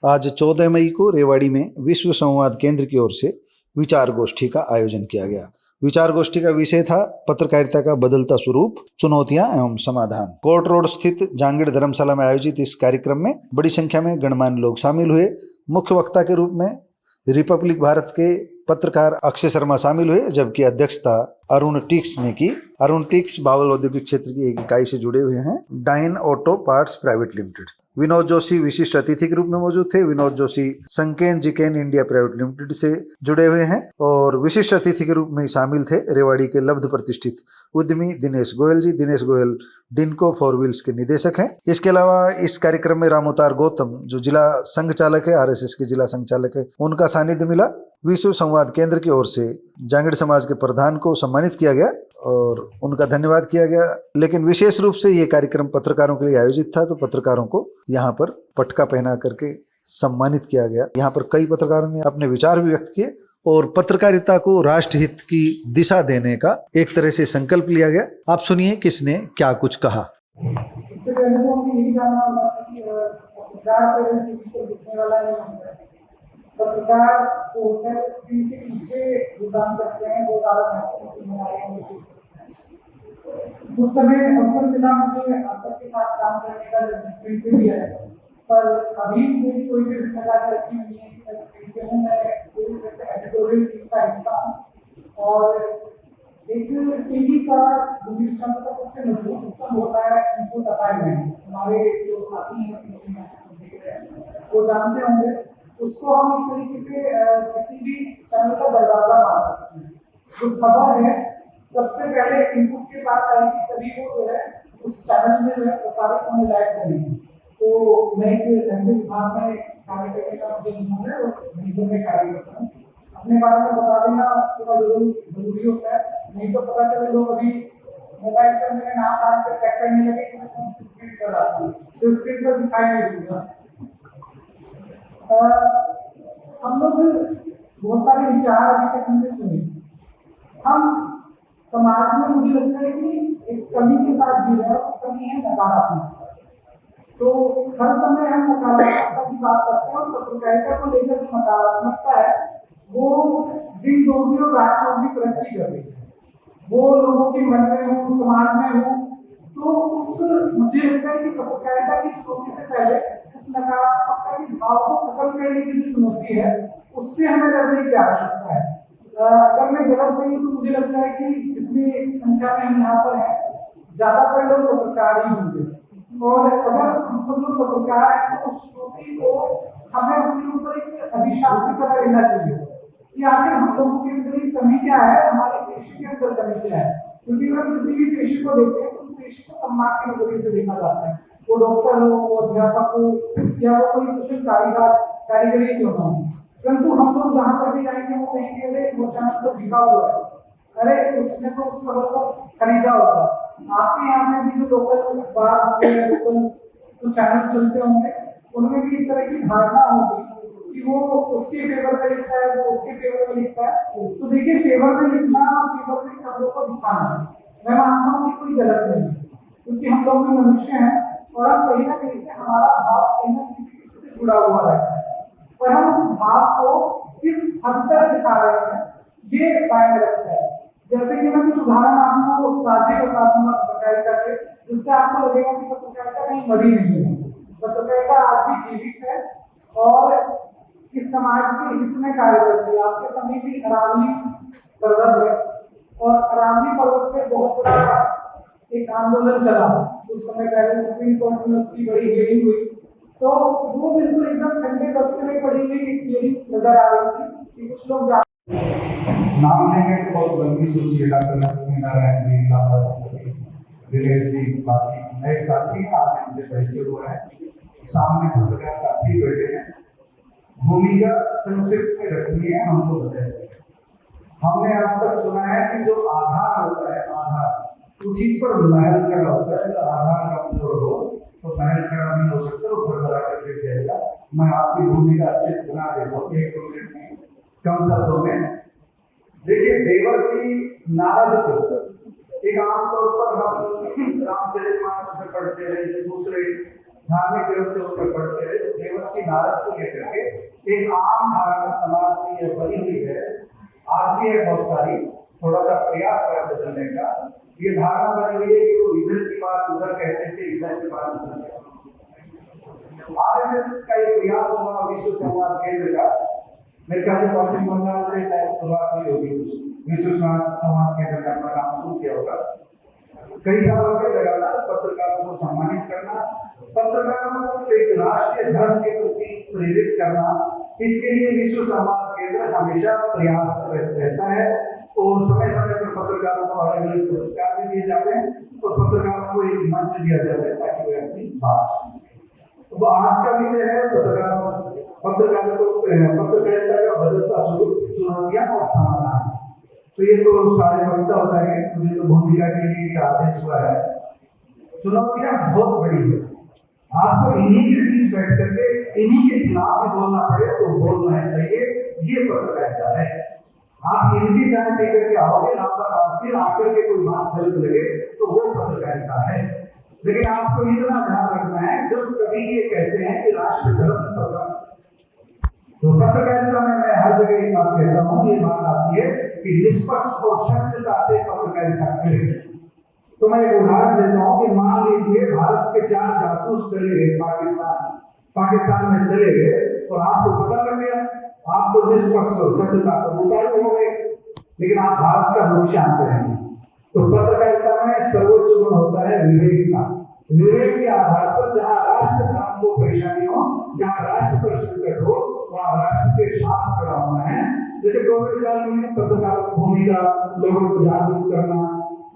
आज 14 मई को रेवाड़ी में विश्व संवाद केंद्र की ओर से विचार गोष्ठी का आयोजन किया गया। विचार गोष्ठी का विषय था पत्रकारिता का बदलता स्वरूप, चुनौतियां एवं समाधान। कोर्ट रोड स्थित जांगीड़ धर्मशाला में आयोजित इस कार्यक्रम में बड़ी संख्या में गणमान्य लोग शामिल हुए। मुख्य वक्ता के रूप में रिपब्लिक भारत के पत्रकार अक्षय शर्मा शामिल हुए, जबकि अध्यक्षता अरुण टिक्स ने की। अरुण टिक्स बावल औद्योगिक क्षेत्र की एक इकाई से जुड़े हुए हैं, Dyne auto parts private limited. Vinod Joshi विशिष्ट अतिथि के रूप में मौजूद थे। विनोद जोशी संकेन जिकेन इंडिया प्राइवेट लिमिटेड से जुड़े हुए हैं और विशिष्ट अतिथि के रूप में शामिल थे रेवाड़ी के लब्ध प्रतिष्ठित उद्यमी दिनेश गोयल जी। दिनेश गोयल डिनको फोर व्हील्स के निदेशक हैं। इसके अलावा इस कार्यक्रम में रामोतार गौतम जो जिला संघ चालक है, आरएसएस के जिला संघ चालक है, उनका सानिध्य मिला। विश्व संवाद केंद्र की ओर से जांगीड़ समाज के प्रधान को सम्मानित किया गया और उनका धन्यवाद किया गया। लेकिन विशेष रूप से ये कार्यक्रम पत्रकारों के लिए आयोजित था, तो पत्रकारों को यहाँ पर पटका पहना करके सम्मानित किया गया। यहाँ पर कई पत्रकारों ने अपने विचार भी व्यक्त किए और पत्रकारिता को राष्ट्रहित की दिशा देने का एक तरह से संकल्प लिया गया। आप सुनिए किसने क्या कुछ कहा। इससे पहले तो हमें यही जानना होगा कि पत्रकार दिखने वाला नहीं होता है। पत्रकार जो होता है इनके पीछे जो काम करते हैं वो ज़्यादा महत्वपूर्ण है। कुछ समय अवसर मिला मुझे आपके साथ काम करने का, प्रिंट पे भी है, पर अभी मेरी कोई भी जिम्मेदारी रखी नहीं है कि मैं प्रिंट पे हूँ। मैं पूरी तरह से एडिटोरियल टीम का हिस्सा हूँ और एक टीवी का दूरदर्शन का सबसे मजबूत सिस्टम होता है इनपुट असाइनमेंट। हमारे जो साथी हैं वो जानते होंगे, उसको हम इस तरीके से किसी भी चैनल का दरवाजा मार सकते हैं। जो खबर है सबसे पहले इनपुट के पास आएगी, तभी वो जो है उस चैनल में जो है प्रसारित होने लायक बनेगी। तो मैं एक ऐसे विभाग में कार्य करने का मुझे अनुभव है और मीडिया में कार्य करता हूँ। अपने बारे में बता देना थोड़ा जरूरी होता है, नहीं तो पता चले लोग अभी मोबाइल पर मेरे नाम डाल कर चेक करने लगे कि मैं कौन सी स्क्रीन कर रहा हूँ, तो स्क्रीन पर दिखाई नहीं दूंगा। हम लोग बहुत सारे विचार अभी तक हमने सुने। हम समाज में मुझे लगता है कि एक कमी के साथ जी रहे हैं, उस कमी है नकारात्मकता। तो हर समय हम नकारात्मकता की बात करते हैं और पत्रकारिता को लेकर जो नकारात्मकता है वो दिन दोगुनी और रात चौगुनी तरक्की कर रही है। वो लोगों के मन में हो, समाज में हो, तो उस मुझे लगता है कि पत्रकारिता की चुनौती से पहले उस नकारात्मकता के भाव को खत्म करने की जो चुनौती है उससे हमें लड़ने की आवश्यकता है। अगर मैं गलत नहीं हूँ तो मुझे लगता है कि जितनी संख्या में हम यहाँ पर हैं ज्यादातर लोग पत्रकार ही होंगे, और अगर हम सब लोग पत्रकार हैं तो उस चुनौती को हमें अपने ऊपर एक अभिशाप की तरह लेना चाहिए कि आखिर हम लोगों के अंदर की कमी क्या है, हमारे पेशे के अंदर कमी क्या है। क्योंकि अगर किसी भी पेशे को देखते हैं तो उस पेशे को सम्मान के नजरिए से देखा जाता है। वो डॉक्टर हो, वो अध्यापक हो, या वो कोई कुशल कारीगरी क्यों ना हो, परंतु हम लोग जहाँ पर भी जाएंगे वो कहेंगे अरे वो चैनल तो बिका हुआ है, अरे उसने तो उस खबर को खरीदा होगा। आपके यहाँ में भी जो लोकल अखबार होंगे, लोकल जो चैनल चलते होंगे, उनमें भी इस तरह की धारणा होगी कि वो उसके फेवर में लिखता है, वो उसके फेवर में लिखता है। तो देखिए, फेवर में लिखना और फेवर में खबरों को दिखाना मैं मानता हूँ कि कोई गलत नहीं है, क्योंकि हम लोग भी मनुष्य हैं और हम कहीं ना कहीं से हमारा भाव कहीं ना कहीं से जुड़ा हुआ रहता है, पर हम उस भाव को किस हद तक दिखा रहे हैं ये मायने रखता है। जैसे कि मैं कुछ उदाहरण आपको ताजे बता दूंगा पत्रकारिता के, जिससे आपको लगेगा कि पत्रकारिता कहीं मरी नहीं है। पत्रकारिता आज भी जीवित है और इस समाज के हित में कार्य करती है। आपके समय भी अरावली पर्वत है और अरावली पर्वत पे बहुत बड़ा एक आंदोलन चला। उस समय पहले सुप्रीम कोर्ट में उसकी बड़ी हियरिंग हुई, तो वो बिल्कुल एकदम ठंडे बस्ते में पड़ी हुई हियरिंग नजर आ रही थी कि कुछ लोग नाम लेंगे तो बहुत लंबी सूची डॉक्टर लक्ष्मीनारायण जी, दिनेश जी, बाकी नए साथी आज इनसे परिचय हुआ है। सामने पत्रकार साथी बैठे हैं, भूमिका संक्षिप्त में रखनी है, हमको बताइए। हमने अब तक सुना है कि जो आधार होता है, आधार उसी पर महल खड़ा होता है। अगर आधार कमजोर हो तो महल खड़ा नहीं हो सकता, ऊपर बड़ा करके जाएगा। मैं आपकी भूमिका अच्छे से बना देता हूँ 1-2 मिनट में, कम शब्दों में। देखिए, देवर्षि नारद को एक आमतौर पर हम रामचरितमानस में पढ़ते रहे, दूसरे धार्मिक ग्रंथों पर पढ़ते हुए देवर्षि नारद को लेकर के एक आम धारणा समाज में यह बनी हुई है, आज भी है बहुत सारी, थोड़ा सा प्रयास करें बदलने का। ये धारणा बनी हुई है कि वो इधर की बात उधर कहते थे, इधर की बात उधर कहते थे। आरएसएस का एक प्रयास हुआ विश्व संवाद केंद्र का, मेरे ख्याल से पश्चिम बंगाल से शायद शुरुआत हुई होगी, विश्व संवाद केंद्र का अपना काम शुरू किया होगा। कई साल हो गए लगातार पत्रकारों को सम्मानित करना, पत्रकारों को एक राष्ट्रीय धर्म के प्रति प्रेरित करना, इसके लिए विश्व संवाद केंद्र हमेशा प्रयास रहता है और समय समय पर पत्रकारों को अलग अलग पुरस्कार भी दिए जाते हैं और पत्रकारों को एक मंच दिया जाता है ताकि वे अपनी बात सुन सकें। तो आज का विषय है पत्रकारिता का बदलता स्वरूप, चुनौतियां और समाधान। तो ये तो सारे वक्ता होता है, मुझे तो भूमिका के लिए आदेश हुआ है। चुनौतियां बहुत बड़ी है, आपको इन्हीं के बीच बैठ करके इन्हीं के खिलाफ भी बोलना पड़े तो बोलना चाहिए, ये पत्रकारिता है। आप इनकी चाय पी करके आओगे, वापस आपके आकर के कोई बात गलत लगे तो वो पत्रकारिता है। लेकिन आपको इतना ध्यान रखना है, जब कभी ये कहते हैं कि राष्ट्र धर्म प्रधान, तो पत्रकारिता में मैं हर जगह एक बात कहता हूँ, ये बात आती है कि निष्पक्ष और सत्यता से पत्रकारिता करें। तो मैं एक उदाहरण देता हूँ कि मान लीजिए भारत के 4 जासूस चले गए पाकिस्तान में चले गए और आपको पता लग गया, आप तो निष्पक्ष और सत्यता पर उतारू हो गए, लेकिन आप भारत का नुकसान करेंगे। तो पत्रकारिता में सर्वोच्च गुण होता है विवेक का। विवेक के आधार पर जहाँ राष्ट्र धर्म को परेशानी हो, जहाँ राष्ट्र पर संकट हो, वहाँ राष्ट्र के साथ खड़ा होना है। जैसे कोविड काल में पत्रकारों की भूमिका, लोगों को जागरूक करना,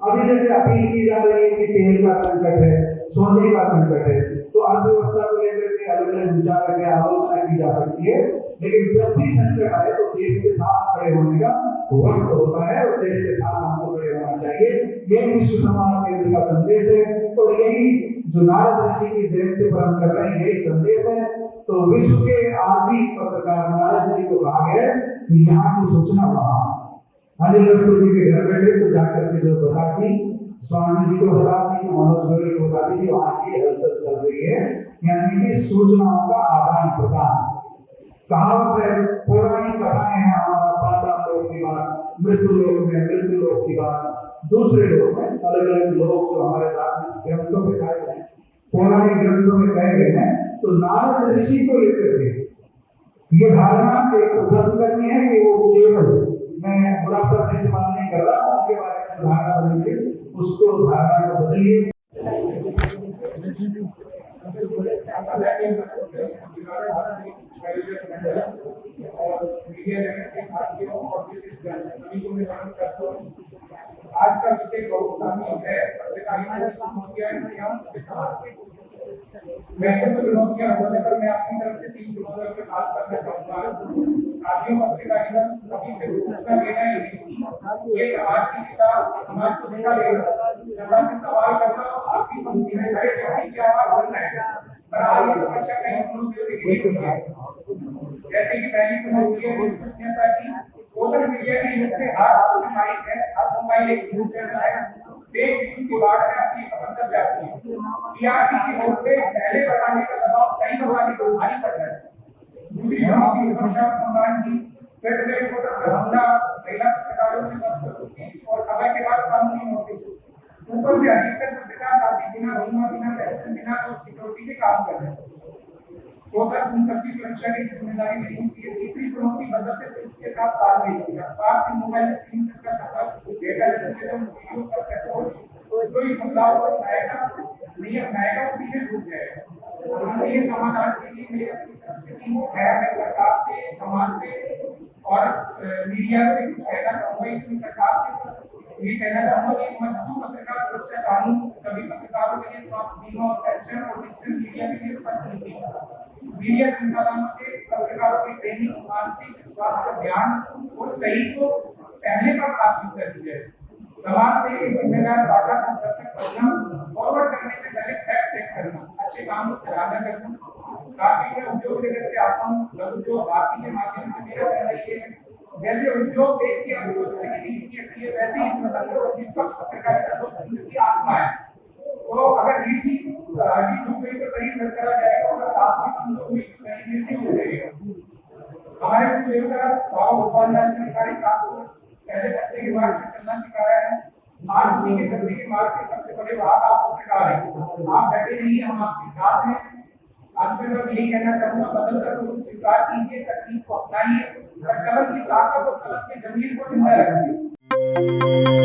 अभी जैसे अपील की जा रही है कि तेल का संकट है, सोने का संकट है, तो अर्थव्यवस्था को लेकर के अलग अलग विचार की आलोचना की जा सकती है, लेकिन जब भी संकट आए तो देश के साथ खड़े होने का वक्त होता है और देश के साथ हमको खड़े होना चाहिए। यही विश्व संवाद केंद्र का संदेश है और यही जो नारद ऋषि की जयंती पर हम कर रहे हैं, यही संदेश है। तो विश्व के आदि पत्रकार नारद जी को कहा गया कि यहाँ की सूचना वहां, अनिल रस्तोगी जी के घर बैठे तो जाकर के जो बता दी, स्वामी जी को बता दी, कि मनोज गोयल को बता दी कि वहां ये हलचल चल रही है, यानी कि सूचनाओं का आदान प्रदान। कहावत है, पौराणिक कथाएं हैं, हमारा पाताल लोक की बात, मृत्यु लोक में मृत्यु लोक की बात, दूसरे लोक में अलग अलग लोग जो हमारे धार्मिक ग्रंथों में कहे गए, पौराणिक ग्रंथों में कहे गए हैं। तो नारद ऋषि को लेकर के ये धारणा एक बंद करनी है कि वो केवल, मैं बुरा शब्द इस्तेमाल नहीं कर रहा, उनके बारे में धारणा बदलिए, उसको धारणा को बदलिए। आज का विषय बहुत शामिल है, वैसे तो चुनौतियां होने पर मैं अपनी तरफ से 3 चुनौतियों पर बात करना चाहूंगा। साथियों, पत्रकारिता कभी से दूसरा लेना ही नहीं, ये समाज की दिशा, समाज को दिशा देगा, जनता से सवाल करना, आपकी पंक्ति में खड़े व्यक्ति की आवाज बनना है। पर आज ये समस्या कई चुनौतियों से घिरी हुई है, जैसे कि पहली चुनौती है विश्वसनीयता की। सोशल मीडिया के युग में हर मोबाइल है, हर मोबाइल एक न्यूज चैनल है, फेक न्यूज की बाढ़ में असली खबर तक जाती है। टीआरपी की वोट पे पहले बताने का दबाव सही बताने को भारी पड़ रहा है। दूसरी चुनौती सुरक्षा सम्मान की, फेडरल रिपोर्टर पर हमला, महिला पत्रकारों से बदसलूकी और खबर के बाद कानूनी नोटिस। ऊपर से अधिकतर पत्रकार साथी बिना बीमा, बिना पेंशन, बिना सिक्योरिटी के काम कर रहे हैं। तो सर, उन सबकी सुरक्षा की जिम्मेदारी लेनी चाहिए। तीसरी चुनौती बदलते युग के साथ तालमेल की, रफ्तार से मोबाइल स्क्रीन तक का सफर, डेटा जनरेशन, वीडियो का कंट्रोल, कोई बदलाव को अपनाएगा नहीं अपनाएगा वो पीछे छूट जाएगा। ये समाधान के लिए मेरी स्थिति है, मैं सरकार से, समाज से और मीडिया से कुछ कहना चाहूंगा। इसमें सरकार से ये कहना चाहूंगा कि मजदूर पत्रकार सुरक्षा कानून सभी पत्रकारों के लिए स्वास्थ्य बीमा और पेंशन और डिजिटल मीडिया के लिए स्पष्ट नीति, मीडिया संसाधनों से पत्रकारों की ट्रेनिंग, मानसिक स्वास्थ्य का ध्यान और सही को पहले पर प्राथमिकता दी जाए। समाज से एक जिम्मेदार वार्ता को दर्शक करना, फॉरवर्ड करने से पहले फैक्ट चेक करना, अच्छे काम को सराहना करना। साथ ही मैं उद्योग जगत से आता हूँ, लघु उद्योग भारती के माध्यम से मेरा कहना ये है, जैसे उद्योग देश की अर्थव्यवस्था की रीढ़ है, वैसे ही निष्पक्ष पत्रकारिता की आत्मा है। तो अगर रीढ़ टूट गई तो शरीर लड़खड़ा जाएगा और साथ में हम लोग भी शरीर से हो जाएगा। हमारे देवता बाबा भगवान दास ने सारी बात को पहले सत्य के मार्ग पे चलना सिखाया है। आज उसी के सत्य के मार्ग के सबसे बड़े भाग आपको सिखा रहे हैं। आप डटे रहिए, हम आपके साथ हैं। आज मैं बस यही कहना चाहूंगा, बदल कर रूप स्वीकार कीजिए, तकनीक को अपनाइए और कलम की ताकत और कलम के जमीन को जिंदा रखिए।